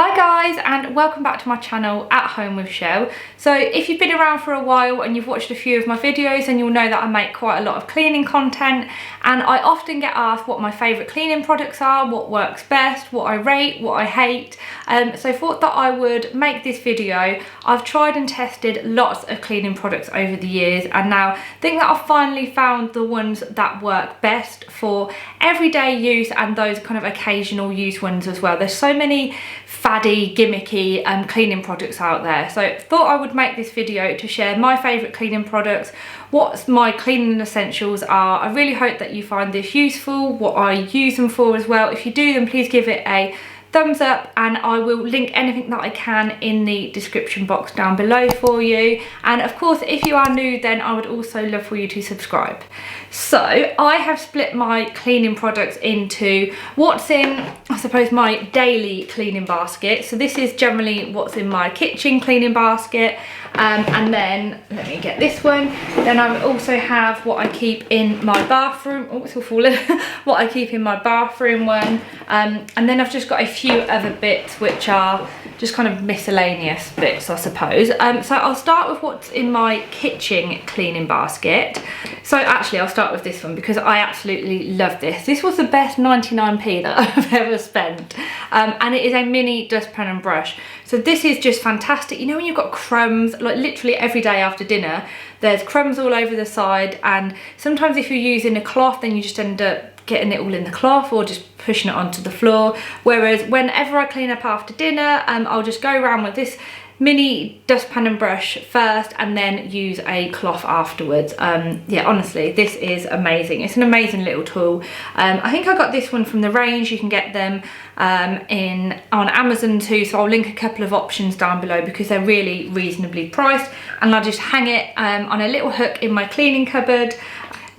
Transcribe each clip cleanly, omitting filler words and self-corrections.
Hi guys, and welcome back to my channel At Home with Chelle. So if you've been around for a while and you've watched a few of my videos, then you'll know that I make quite a lot of cleaning content, and I often get asked what my favourite cleaning products are, what works best, what I rate, what I hate. So I thought that I would make this video. I've tried and tested lots of cleaning products over the years, and now I think that I've finally found the ones that work best for everyday use and those kind of occasional use ones as well. There's so many faddy, gimmicky cleaning products out there, so I thought I would make this video to share my favourite cleaning products, what my cleaning essentials are. I really hope that you find this useful, what I use them for as well. If you do, then please give it a thumbs up, and I will link anything that I can in the description box down below for you. And of course, if you are new, then I would also love for you to subscribe. So I have split my cleaning products into what's in, I suppose, my daily cleaning basket. So this is generally what's in my kitchen cleaning basket, and then let me get this one. Then I also have what I keep in my bathroom. Oh, it's all falling. What I keep in my bathroom one, and then I've just got a few other bits which are just kind of miscellaneous bits, I suppose. So I'll start with what's in my kitchen cleaning basket. So actually I'll start with this one because I absolutely love this. This was the best 99p that I've ever spent, and it is a mini dustpan and brush. So this is just fantastic. You know when you've got crumbs, like literally every day after dinner, there's crumbs all over the side, and sometimes if you're using a cloth, then you just end up getting it all in the cloth or just pushing it onto the floor. Whereas whenever I clean up after dinner, I'll just go around with this mini dustpan and brush first and then use a cloth afterwards. Yeah, honestly, this is amazing. It's an amazing little tool. I think I got this one from the range. You can get them on Amazon too, so I'll link a couple of options down below because they're really reasonably priced, and I'll just hang it on a little hook in my cleaning cupboard.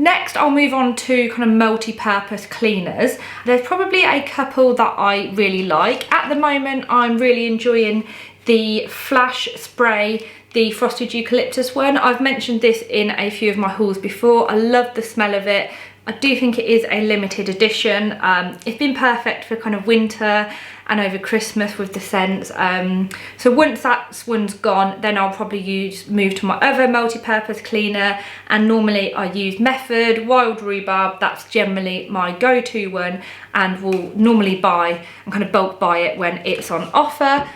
Next, I'll move on to kind of multi-purpose cleaners. There's probably a couple that I really like. At the moment, I'm really enjoying the Flash Spray, the Frosted Eucalyptus one. I've mentioned this in a few of my hauls before. I love the smell of it. I do think it is a limited edition. It's been perfect for kind of winter and over Christmas with the scents. So once that one's gone, then I'll probably move to my other multi-purpose cleaner, and normally I use Method, Wild Rhubarb. That's generally my go-to one, and will normally buy and kind of bulk buy it when it's on offer.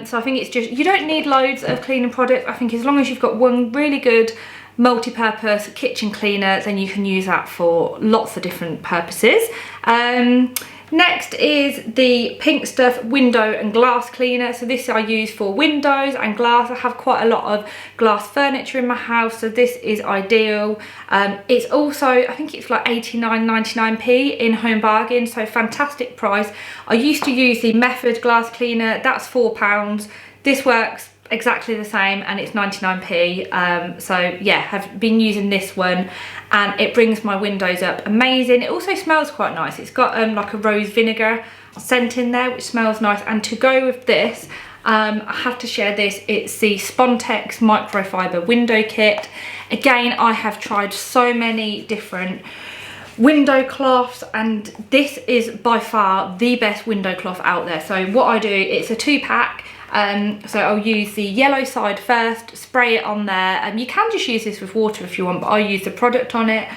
So I think it's just, you don't need loads of cleaning products. I think as long as you've got one really good multi-purpose kitchen cleaner, then you can use that for lots of different purposes. Next is the Pink Stuff window and glass cleaner. So this I use for windows and glass. I have quite a lot of glass furniture in my house, so this is ideal. It's also, I think it's like 89.99p in Home Bargain, so fantastic price. I used to use the Method glass cleaner, that's £4. This works exactly the same and it's 99p. So yeah, have been using this one and it brings my windows up amazing. It also smells quite nice. It's got like a rose vinegar scent in there which smells nice. And to go with this, I have to share this. It's the Spontex microfiber window kit. Again, I have tried so many different window cloths, and this is by far the best window cloth out there. So what I do, it's a 2-pack. So I'll use the yellow side first, spray it on there, and you can just use this with water if you want, but I use the product on it.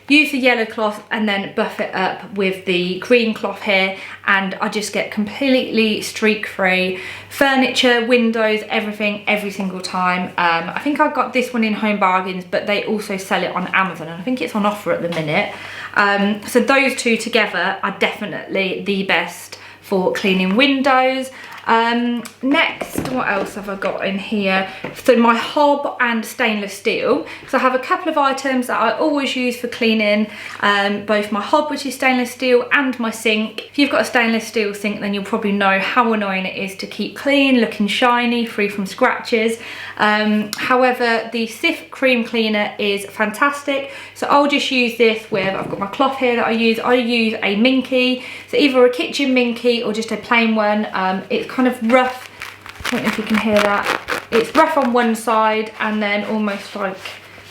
Use the yellow cloth and then buff it up with the green cloth here, and I just get completely streak-free furniture, windows, everything, every single time. I think I got this one in Home Bargains, but they also sell it on Amazon, and I think it's on offer at the minute. So those two together are definitely the best for cleaning windows. Next, what else have I got in here? So my hob and stainless steel. So I have a couple of items that I always use for cleaning, both my hob, which is stainless steel, and my sink. If you've got a stainless steel sink, then you'll probably know how annoying it is to keep clean, looking shiny, free from scratches. However, the Cif Cream Cleaner is fantastic. So I'll just use this with, I've got my cloth here that I use a Minky. So either a kitchen Minky or just a plain one. It's kind of rough, I don't know if you can hear that. It's rough on one side and then almost like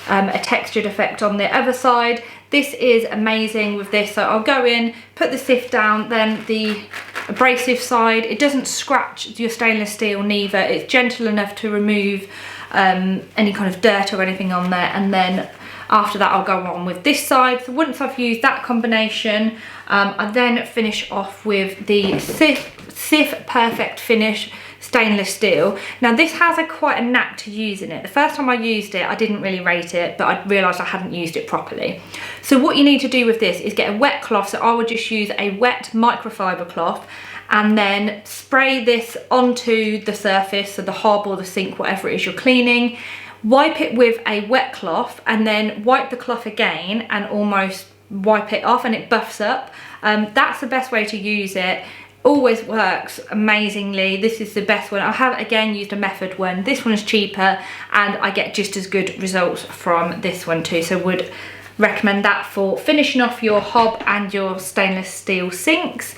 a textured effect on the other side. This is amazing with this. So I'll go in, put the Cif down, then the abrasive side. It doesn't scratch your stainless steel neither. It's gentle enough to remove any kind of dirt or anything on there, and then after that I'll go on with this side. So once I've used that combination, I then finish off with the Cif Perfect Finish Stainless Steel. Now this has quite a knack to using it. The first time I used it, I didn't really rate it, but I realised I hadn't used it properly. So what you need to do with this is get a wet cloth. So I would just use a wet microfiber cloth and then spray this onto the surface, so the hob or the sink, whatever it is you're cleaning. Wipe it with a wet cloth and then wipe the cloth again and almost wipe it off, and it buffs up. That's the best way to use it. Always works amazingly. This is the best one. I have again used a method one. This one's cheaper and I get just as good results from this one too, so would recommend that for finishing off your hob and your stainless steel sinks.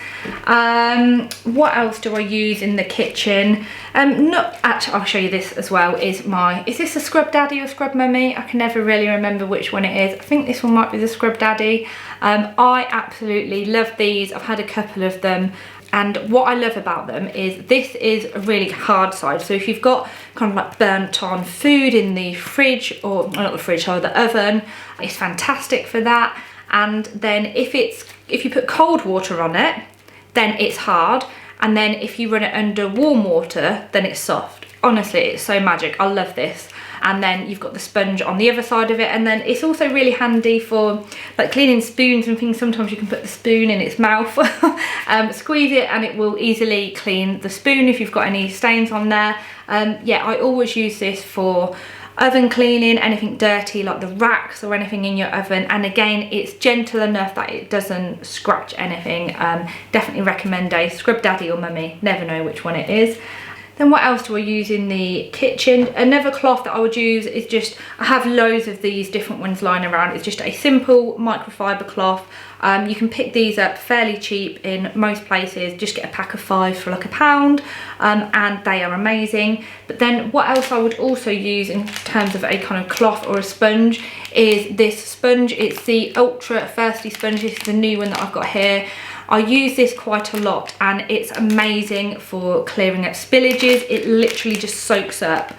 What else do I use in the kitchen? Actually, I'll show you this as well. Is this a Scrub Daddy or Scrub Mummy? I can never really remember which one it is. I think this one might be the Scrub Daddy. I absolutely love these. I've had a couple of them. And what I love about them is this is a really hard side. So if you've got kind of like burnt on food in the fridge, or not the fridge, sorry, the oven, it's fantastic for that. And then if you put cold water on it, then it's hard. And then if you run it under warm water, then it's soft. Honestly, it's so magic. I love this. And then you've got the sponge on the other side of it, and then it's also really handy for like cleaning spoons and things. Sometimes you can put the spoon in its mouth, squeeze it, and it will easily clean the spoon if you've got any stains on there. Yeah, I always use this for oven cleaning, anything dirty like the racks or anything in your oven, and again it's gentle enough that it doesn't scratch anything. Definitely recommend a Scrub Daddy or Mummy, never know which one it is. Then what else do I use in the kitchen? Another cloth that I would use is just, I have loads of these different ones lying around. It's just a simple microfiber cloth. You can pick these up fairly cheap in most places. Just get a pack of 5 for like £1, and they are amazing. But then what else I would also use in terms of a kind of cloth or a sponge is this sponge. It's the Ultra Thirsty sponge. This is the new one that I've got here. I use this quite a lot and it's amazing for clearing up spillages. It literally just soaks up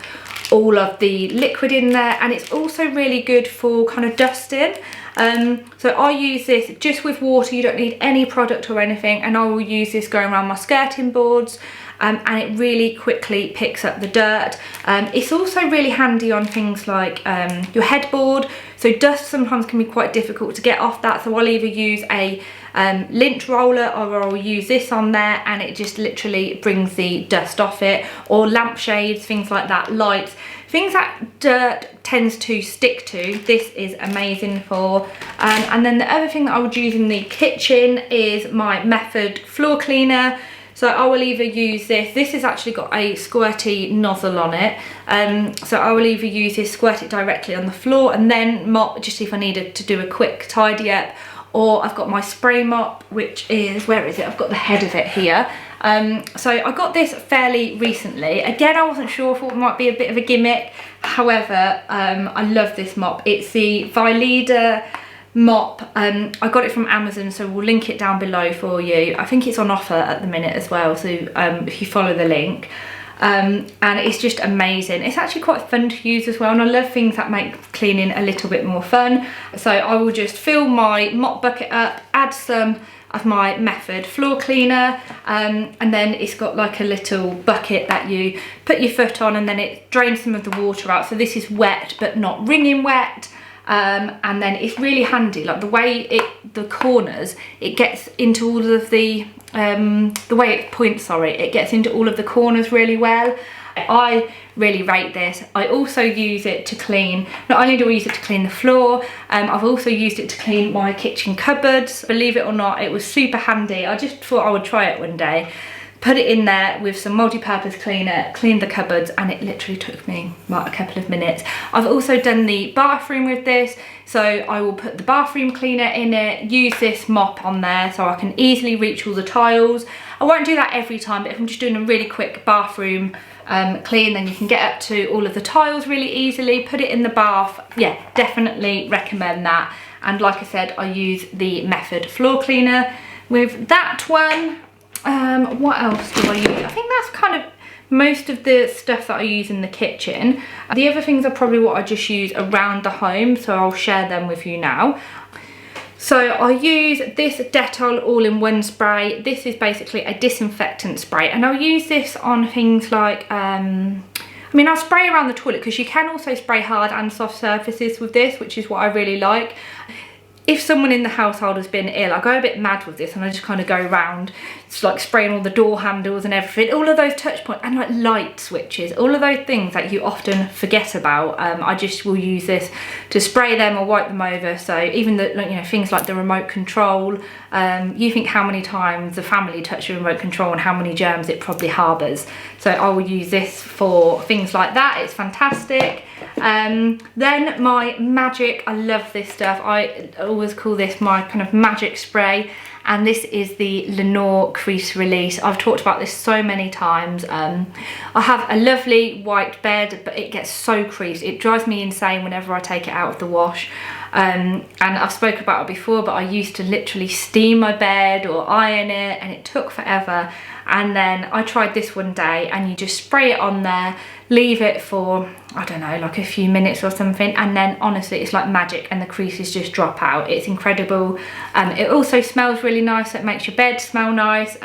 all of the liquid in there, and it's also really good for kind of dusting. So I use this just with water. You don't need any product or anything, and I will use this going around my skirting boards, and it really quickly picks up the dirt. It's also really handy on things like your headboard. So dust sometimes can be quite difficult to get off that, so I'll either use a lint roller or I'll use this on there, and it just literally brings the dust off it. Or lampshades, things like that, lights, things that dirt tends to stick to, this is amazing for. And then the other thing that I would use in the kitchen is my Method floor cleaner. So I will either use this has actually got a squirty nozzle on it, so I will either use this, squirt it directly on the floor and then mop just if I needed to do a quick tidy up, or I've got my spray mop, which is, where is it? I've got the head of it here. So I got this fairly recently. Again, I wasn't sure, I thought it might be a bit of a gimmick. However, I love this mop. It's the Vileda mop. I got it from Amazon, so we'll link it down below for you. I think it's on offer at the minute as well, so if you follow the link. And it's just amazing. It's actually quite fun to use as well, and I love things that make cleaning a little bit more fun. So I will just fill my mop bucket up, add some of my Method floor cleaner, and then it's got like a little bucket that you put your foot on, and then it drains some of the water out. So this is wet but not wringing wet. And then it's really handy, like the way the corners, it gets into all of the way it points, sorry, it gets into all of the corners really well. I really rate this. I also use it to clean, not only do I use it to clean the floor, I've also used it to clean my kitchen cupboards. Believe it or not, it was super handy. I just thought I would try it one day. Put it in there with some multi-purpose cleaner, cleaned the cupboards, and it literally took me like a couple of minutes. I've also done the bathroom with this, so I will put the bathroom cleaner in it, use this mop on there so I can easily reach all the tiles. I won't do that every time, but if I'm just doing a really quick bathroom clean, then you can get up to all of the tiles really easily, put it in the bath. Yeah, definitely recommend that. And like I said, I use the Method floor cleaner with that one. What else do I use? I think that's kind of most of the stuff that I use in the kitchen. The other things are probably what I just use around the home, so I'll share them with you now. So I use this Dettol all-in-one spray. This is basically a disinfectant spray, and I'll use this on things like, I mean, I'll spray around the toilet because you can also spray hard and soft surfaces with this, which is what I really like. If someone in the household has been ill, I go a bit mad with this and I just kind of go around, it's like spraying all the door handles and everything, all of those touch points, and like light switches, all of those things that you often forget about. I just will use this to spray them or wipe them over. So even the, you know, things like the remote control, you think how many times the family touch the remote control and how many germs it probably harbours. So I will use this for things like that. It's fantastic. Then my magic, I love this stuff. I always call this my kind of magic spray, and this is the Lenor Crease Release. I've talked about this so many times. I have a lovely white bed, but it gets so creased. It drives me insane whenever I take it out of the wash. And I've spoken about it before, but I used to literally steam my bed or iron it, and it took forever. And then I tried this one day, and you just spray it on there, leave it for, I don't know, like a few minutes or something, and then honestly it's like magic and the creases just drop out. It's incredible. It also smells really nice, so it makes your bed smell nice.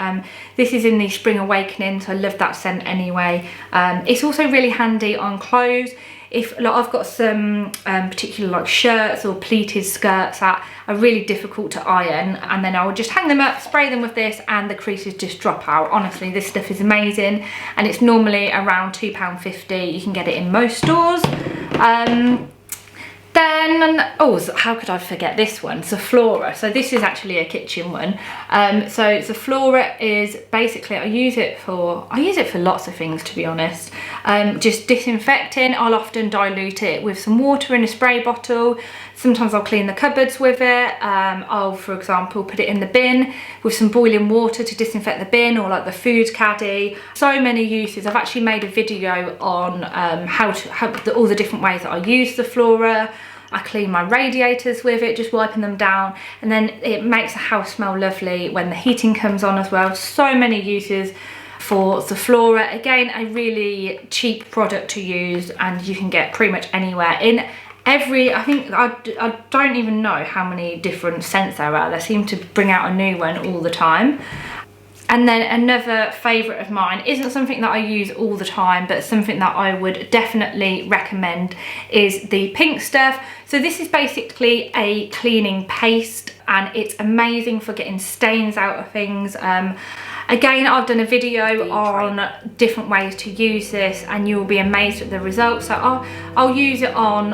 This is in the Spring Awakening, so I love that scent anyway. It's also really handy on clothes. If like, I've got some particular like shirts or pleated skirts that are really difficult to iron, and then I will just hang them up, spray them with this, and the creases just drop out. Honestly, this stuff is amazing, and it's normally around £2.50. You can get it in most stores. Then, oh, how could I forget this one? Zoflora. So this is actually a kitchen one. So Zoflora is basically, I use it for lots of things, to be honest. Just disinfecting. I'll often dilute it with some water in a spray bottle. Sometimes I'll clean the cupboards with it. I'll, for example, put it in the bin with some boiling water to disinfect the bin, or like the food caddy. So many uses. I've actually made a video on all the different ways that I use Zoflora. I clean my radiators with it, just wiping them down, and then it makes the house smell lovely when the heating comes on as well. So many uses for Zoflora. Again, a really cheap product to use, and you can get pretty much anywhere. In every, I think, I don't even know how many different scents there are. They seem to bring out a new one all the time. And then another favourite of mine, isn't something that I use all the time, but something that I would definitely recommend, is the pink stuff. So this is basically a cleaning paste, and it's amazing for getting stains out of things. Again, I've done a video on different ways to use this, and you'll be amazed at the results. So I'll use it on,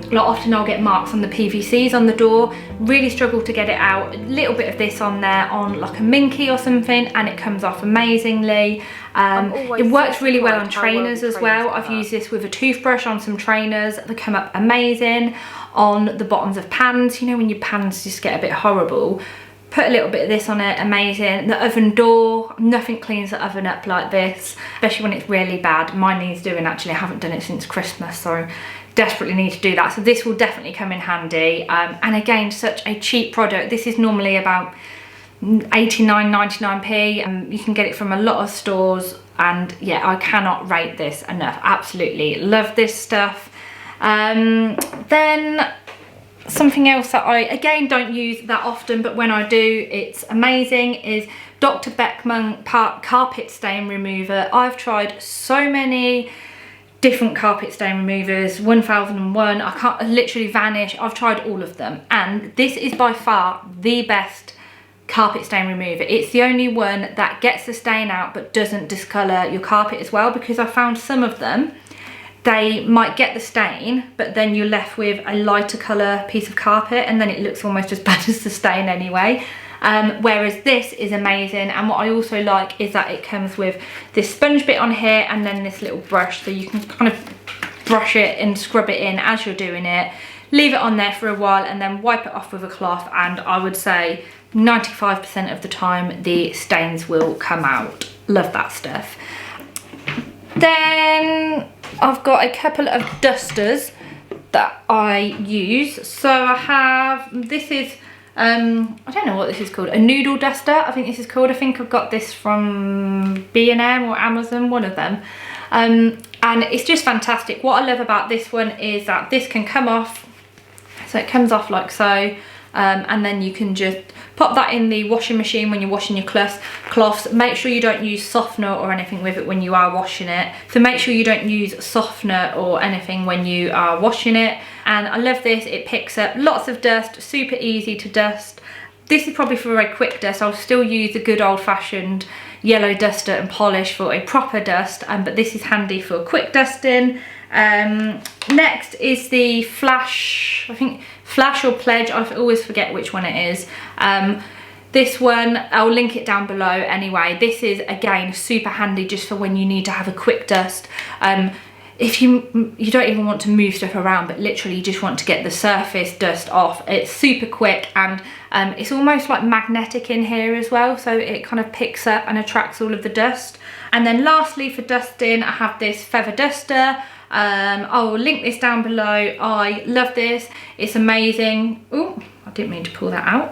like often I'll get marks on the PVCs on the door, really struggle to get it out. A little bit of this on there on like a Minky or something, and it comes off amazingly. It works really well on trainers as well. I've used this with a toothbrush on some trainers. They come up amazing on the bottoms of pans. You know when your pans just get a bit horrible, put a little bit of this on it, amazing. The oven door, nothing cleans the oven up like this, especially when it's really bad. Mine needs doing, actually. I haven't done it since Christmas, so desperately need to do that. So this will definitely come in handy. And again, such a cheap product. This is normally about 89-99p. You can get it from a lot of stores, and yeah, I cannot rate this enough. Absolutely love this stuff. Then something else that I, again, don't use that often, but when I do, it's amazing, is Dr. Beckmans carpet stain remover. I've tried so many different carpet stain removers, 1001, I can't, literally Vanish. I've tried all of them, and this is by far the best carpet stain remover. It's the only one that gets the stain out but doesn't discolour your carpet as well, because I found some of them, they might get the stain, but then you're left with a lighter colour piece of carpet, and then it looks almost as bad as the stain anyway. Whereas this is amazing, and what I also like is that it comes with this sponge bit on here, and then this little brush, so you can kind of brush it and scrub it in as you're doing it, leave it on there for a while, and then wipe it off with a cloth, and I would say 95% of the time the stains will come out. Love that stuff. Then I've got a couple of dusters that I use. So I have, this is I don't know what this is called, a Noodle Duster, I think this is called. I think I've got this from B&M or Amazon, one of them. And it's just fantastic. What I love about this one is that this can come off, so it comes off like so, and then you can just pop that in the washing machine when you're washing your cloths. Make sure you don't use softener or anything with it when you are washing it. So make sure you don't use softener or anything when you are washing it. And I love this, it picks up lots of dust, super easy to dust. This is probably for a quick dust. I'll still use the good old-fashioned yellow duster and polish for a proper dust, but this is handy for quick dusting. Next is the Flash, I think Flash or Pledge, I always forget which one it is. This one, I'll link it down below anyway. This is, again, super handy just for when you need to have a quick dust. If you don't even want to move stuff around, but literally you just want to get the surface dust off. It's super quick, and it's almost like magnetic in here as well, so it kind of picks up and attracts all of the dust. And then lastly, for dusting, I have this feather duster. I will link this down below. I love this, it's amazing. Oh, I didn't mean to pull that out.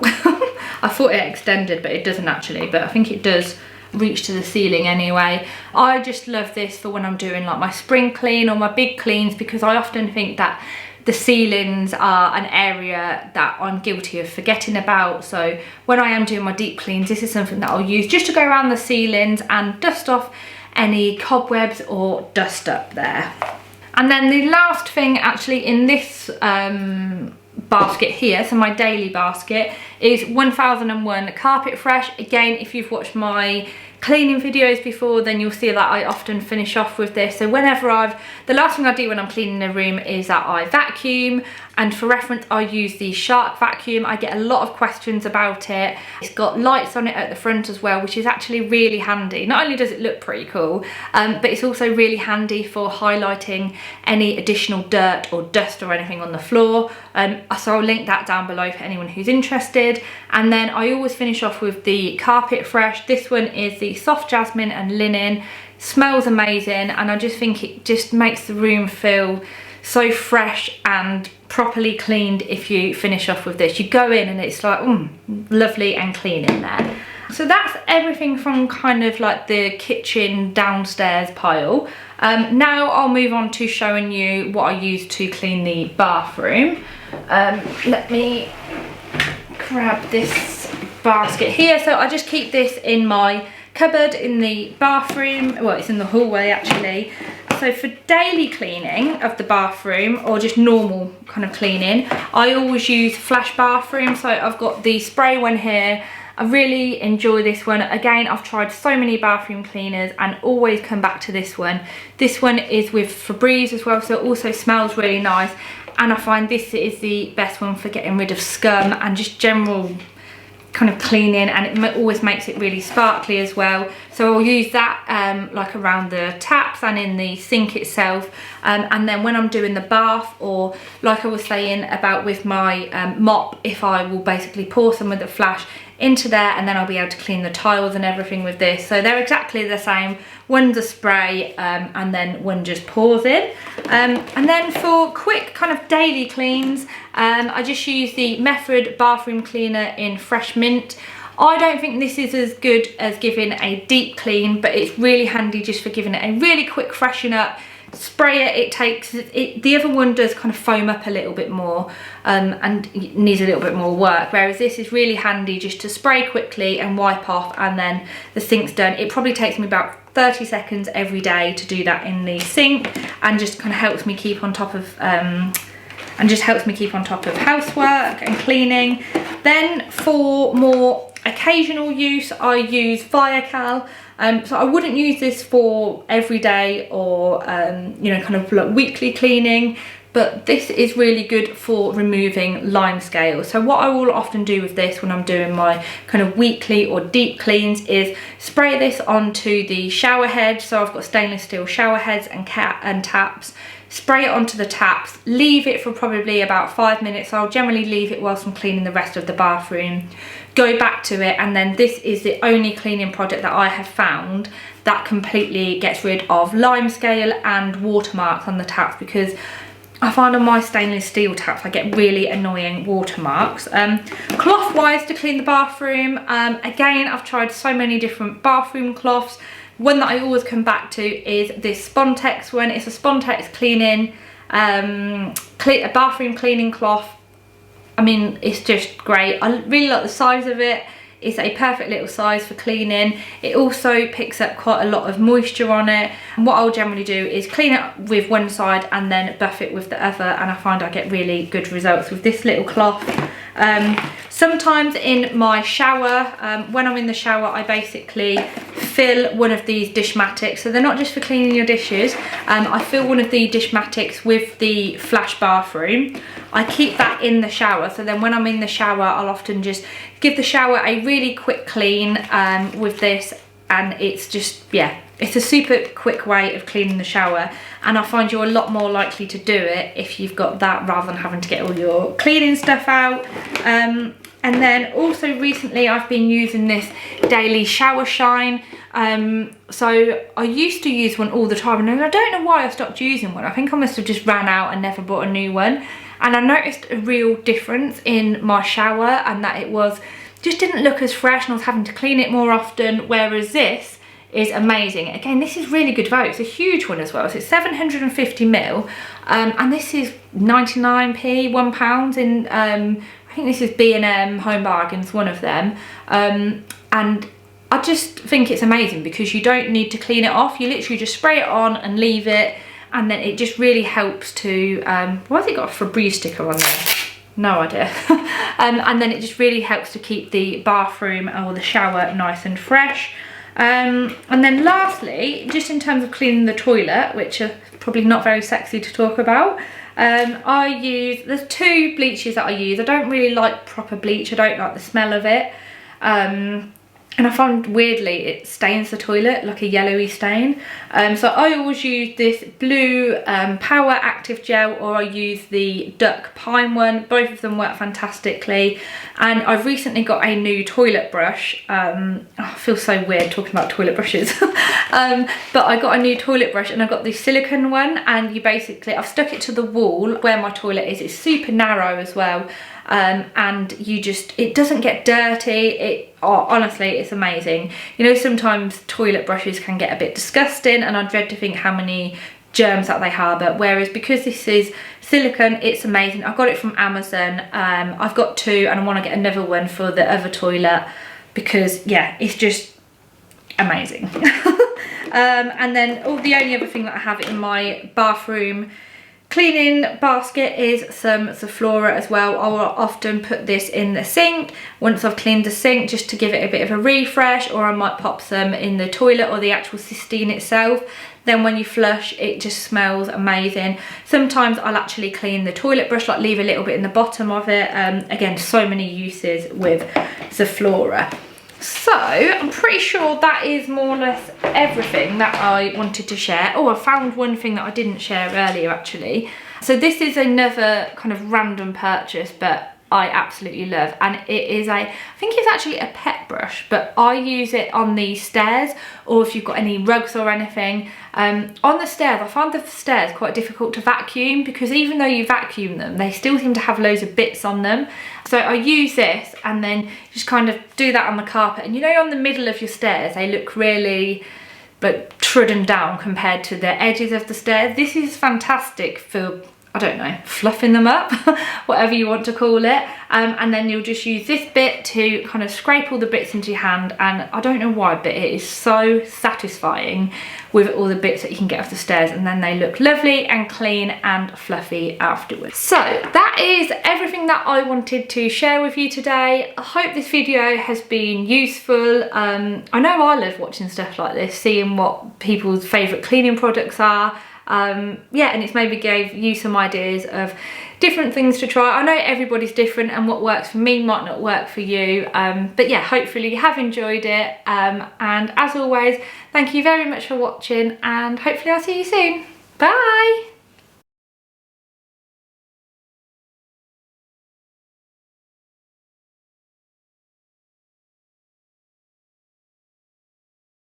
I thought it extended, but it doesn't actually, but I think it does reach to the ceiling anyway. I just love this for when I'm doing like my spring clean or my big cleans, because I often think that the ceilings are an area that I'm guilty of forgetting about. So when I am doing my deep cleans, this is something that I'll use just to go around the ceilings and dust off any cobwebs or dust up there. And then the last thing actually in this basket here, so my daily basket, is 1001 Carpet Fresh. Again, if you've watched my cleaning videos before, then you'll see that I often finish off with this. So whenever the last thing I do when I'm cleaning a room is that I vacuum, and for reference I use the Shark vacuum. I get a lot of questions about it. It's got lights on it at the front as well, which is actually really handy. Not only does it look pretty cool, but it's also really handy for highlighting any additional dirt or dust or anything on the floor. So I'll link that down below for anyone who's interested. And then I always finish off with the Carpet Fresh. This one is the Soft Jasmine and Linen. Smells amazing, and I just think it just makes the room feel so fresh and properly cleaned if you finish off with this. You go in and it's like, lovely and clean in there. So that's everything from kind of like the kitchen downstairs pile. Now I'll move on to showing you what I use to clean the bathroom. Let me grab this basket here. So I just keep this in my cupboard in the bathroom. Well, it's in the hallway actually. So for daily cleaning of the bathroom, or just normal kind of cleaning, I always use Flash Bathroom. So I've got the spray one here. I really enjoy this one. Again, I've tried so many bathroom cleaners and always come back to this one. This one is with Febreze as well, so it also smells really nice. And I find this is the best one for getting rid of scum and just general kind of cleaning, and it always makes it really sparkly as well. So I'll use that like around the taps and in the sink itself, and then when I'm doing the bath, or like I was saying about with my mop, if I will basically pour some of the Flash into there, and then I'll be able to clean the tiles and everything with this. So they're exactly the same. One's a spray, and then one just pours in. And then for quick kind of daily cleans, I just use the Method bathroom cleaner in Fresh Mint. I don't think this is as good as giving a deep clean, but it's really handy just for giving it a really quick freshen up. Spray it, the other one does kind of foam up a little bit more, and needs a little bit more work, whereas this is really handy just to spray quickly and wipe off, and then the sink's done. It probably takes me about 30 seconds every day to do that in the sink, and just kind of helps me keep on top of housework and cleaning. Then for more occasional use, I use Viacal. So I wouldn't use this for everyday or you know, kind of like weekly cleaning, but this is really good for removing lime scales. So what I will often do with this when I'm doing my kind of weekly or deep cleans is spray this onto the shower head. So I've got stainless steel shower heads and taps. Spray it onto the taps, leave it for probably about 5 minutes. I'll generally leave it whilst I'm cleaning the rest of the bathroom. Go back to it, and then this is the only cleaning product that I have found that completely gets rid of lime scale and watermarks on the taps, because I find on my stainless steel taps I get really annoying watermarks. Cloth wise to clean the bathroom, again I've tried so many different bathroom cloths. One that I always come back to is this Spontex one. It's a Spontex cleaning, a bathroom cleaning cloth. I mean, it's just great. I really like the size of it. It's a perfect little size for cleaning. It also picks up quite a lot of moisture on it. And what I'll generally do is clean it with one side and then buff it with the other, and I find I get really good results with this little cloth. Sometimes in my shower, when I'm in the shower, I basically fill one of these Dishmatics. So they're not just for cleaning your dishes. I fill one of the Dishmatics with the flash bathroom. I keep that in the shower, so then when I'm in the shower, I'll often just give the shower a really quick clean with this, and it's just, yeah, it's a super quick way of cleaning the shower, and I find you're a lot more likely to do it if you've got that rather than having to get all your cleaning stuff out. And then also recently I've been using this daily shower shine. So I used to use one all the time, and I don't know why I stopped using one. I think I must have just ran out and never bought a new one. And I noticed a real difference in my shower, and that it just didn't look as fresh, and I was having to clean it more often, whereas this is amazing. Again, this is really good value. It's a huge one as well. So it's 750ml, and this is 99p, £1 in, I think this is B&M Home Bargains, one of them. And I just think it's amazing because you don't need to clean it off. You literally just spray it on and leave it, and then it just really helps to, why has it got a Febreze sticker on there? No idea. And then it just really helps to keep the bathroom or the shower nice and fresh. And then lastly, just in terms of cleaning the toilet, which are probably not very sexy to talk about, there's two bleaches that I use. I don't really like proper bleach. I don't like the smell of it. And I find weirdly it stains the toilet like a yellowy stain. So I always use this Bloo Power Active Gel, or I use the Duck Pine one. Both of them work fantastically. And I've recently got a new toilet brush. I feel so weird talking about toilet brushes. But I got a new toilet brush, and I got the silicone one, and I've stuck it to the wall where my toilet is. It's super narrow as well. And it doesn't get dirty. Honestly, it's amazing. You know, sometimes toilet brushes can get a bit disgusting, and I dread to think how many germs that they harbour, whereas because this is silicone, it's amazing. I got it from Amazon. I've got two, and I want to get another one for the other toilet because, yeah, it's just amazing. And then the only other thing that I have in my bathroom cleaning basket is some Zoflora as well. I will often put this in the sink once I've cleaned the sink, just to give it a bit of a refresh, or I might pop some in the toilet or the actual cistern itself. Then when you flush, it just smells amazing. Sometimes I'll actually clean the toilet brush, like leave a little bit in the bottom of it. Again, so many uses with Zoflora. So I'm pretty sure that is more or less everything that I wanted to share. Oh, I found one thing that I didn't share earlier actually. So this is another kind of random purchase, but I absolutely love, and it is I think it's actually a pet brush, but I use it on the stairs, or if you've got any rugs or anything. On the stairs, I find the stairs quite difficult to vacuum, because even though you vacuum them, they still seem to have loads of bits on them. So I use this and then just kind of do that on the carpet, and you know, on the middle of your stairs, they look really like trodden down compared to the edges of the stairs. This is fantastic for, I don't know, fluffing them up, whatever you want to call it. And then you'll just use this bit to kind of scrape all the bits into your hand, and I don't know why, but it is so satisfying with all the bits that you can get off the stairs, and then they look lovely and clean and fluffy afterwards. So that is everything that I wanted to share with you today. I hope this video has been useful. I know I love watching stuff like this, seeing what people's favourite cleaning products are. Yeah, and it's maybe gave you some ideas of different things to try. I know everybody's different, and what works for me might not work for you, but yeah, hopefully you have enjoyed it, and as always, thank you very much for watching, and hopefully I'll see you soon. Bye!